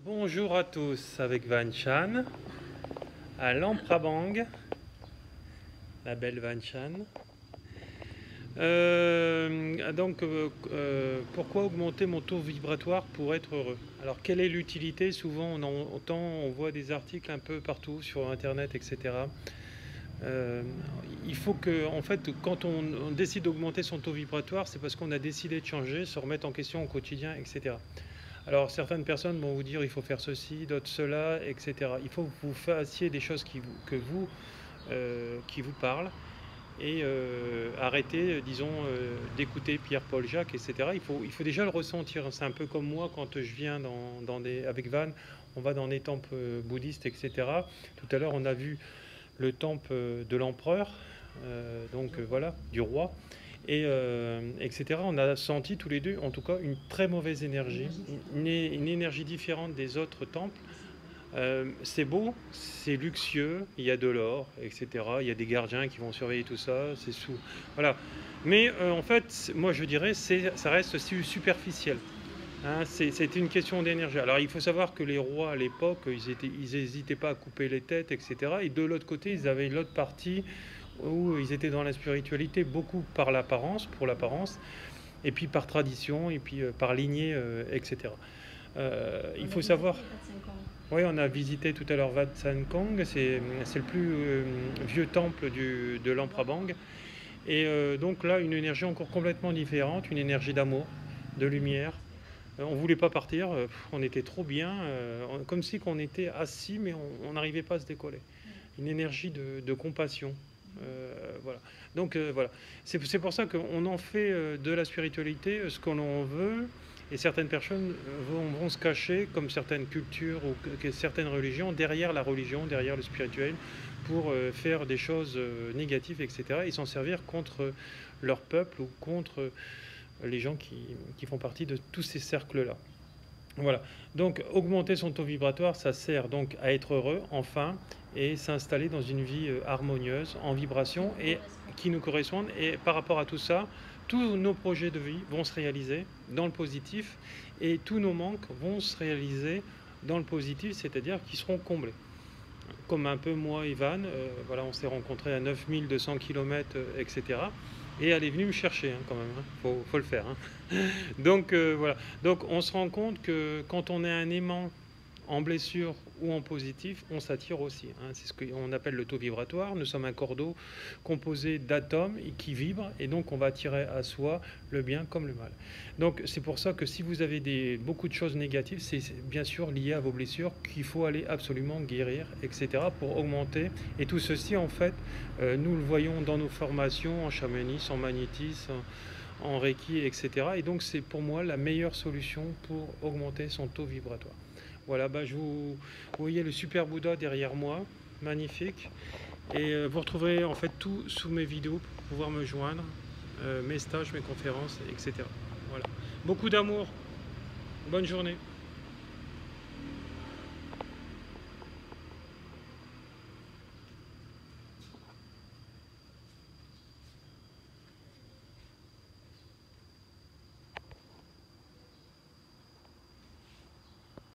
Bonjour à tous, avec Van Chan à Lamprabang, la belle Van Chan. Pourquoi augmenter mon taux vibratoire pour être heureux? Alors, quelle est l'utilité? Souvent, on voit des articles un peu partout sur Internet, etc. Euh, il faut que, en fait, quand on décide d'augmenter son taux vibratoire, c'est parce qu'on a décidé de changer, se remettre en question au quotidien, etc. Alors certaines personnes vont vous dire il faut faire ceci, d'autres cela, etc. Il faut que vous fassiez des choses qui vous parlent et arrêtez, disons, d'écouter Pierre, Paul, Jacques, etc. Il faut déjà le ressentir. C'est un peu comme moi quand je viens avec Van, on va dans des temples bouddhistes, etc. Tout à l'heure, on a vu le temple de l'empereur, voilà, du roi. Etc. On a senti tous les deux, en tout cas, une très mauvaise énergie, une énergie différente des autres temples. C'est beau, c'est luxueux, il y a de l'or, etc. Il y a des gardiens qui vont surveiller tout ça, c'est sous. Voilà. Mais en fait, moi je dirais, ça reste superficiel. Hein, c'était une question d'énergie. Alors il faut savoir que les rois à l'époque, ils n'hésitaient pas à couper les têtes, etc. Et de l'autre côté, ils avaient l'autre partie où ils étaient dans la spiritualité, beaucoup par l'apparence, pour l'apparence, et puis par tradition, et puis par lignée, etc. Il faut savoir. Oui, on a visité tout à l'heure Wat San Kong, c'est le plus vieux temple de l'Amprabang. Et donc là, une énergie encore complètement différente, une énergie d'amour, de lumière. On ne voulait pas partir, on était trop bien, comme si on était assis, mais on n'arrivait pas à se décoller. Une énergie de compassion. Voilà. Donc voilà. C'est pour ça qu'on en fait de la spiritualité ce qu'on en veut. Et certaines personnes vont se cacher, comme certaines cultures ou certaines religions, derrière la religion, derrière le spirituel, pour faire des choses négatives, etc. Et s'en servir contre leur peuple ou contre les gens qui font partie de tous ces cercles-là. Voilà. Donc, augmenter son taux vibratoire, ça sert donc à être heureux, enfin, et s'installer dans une vie harmonieuse, en vibration, et qui nous correspondent. Et par rapport à tout ça, tous nos projets de vie vont se réaliser dans le positif, et tous nos manques vont se réaliser dans le positif, c'est-à-dire qu'ils seront comblés. Comme un peu moi et Van, voilà, on s'est rencontrés à 9200 km, etc. Et elle est venue me chercher quand même, faut le faire. Donc voilà. Donc on se rend compte que quand on est un aimant en blessure ou en positif, on s'attire aussi. C'est ce qu'on appelle le taux vibratoire. Nous sommes un cordeau composé d'atomes qui vibrent, et donc on va attirer à soi le bien comme le mal. Donc c'est pour ça que si vous avez beaucoup de choses négatives, c'est bien sûr lié à vos blessures qu'il faut aller absolument guérir, etc. pour augmenter. Et tout ceci, en fait, nous le voyons dans nos formations en chamanisme, en magnétisme, en Reiki, etc. Et donc c'est pour moi la meilleure solution pour augmenter son taux vibratoire. Voilà, vous voyez le super Bouddha derrière moi, magnifique. Et vous retrouverez en fait tout sous mes vidéos pour pouvoir me joindre, mes stages, mes conférences, etc. Voilà. Beaucoup d'amour, bonne journée.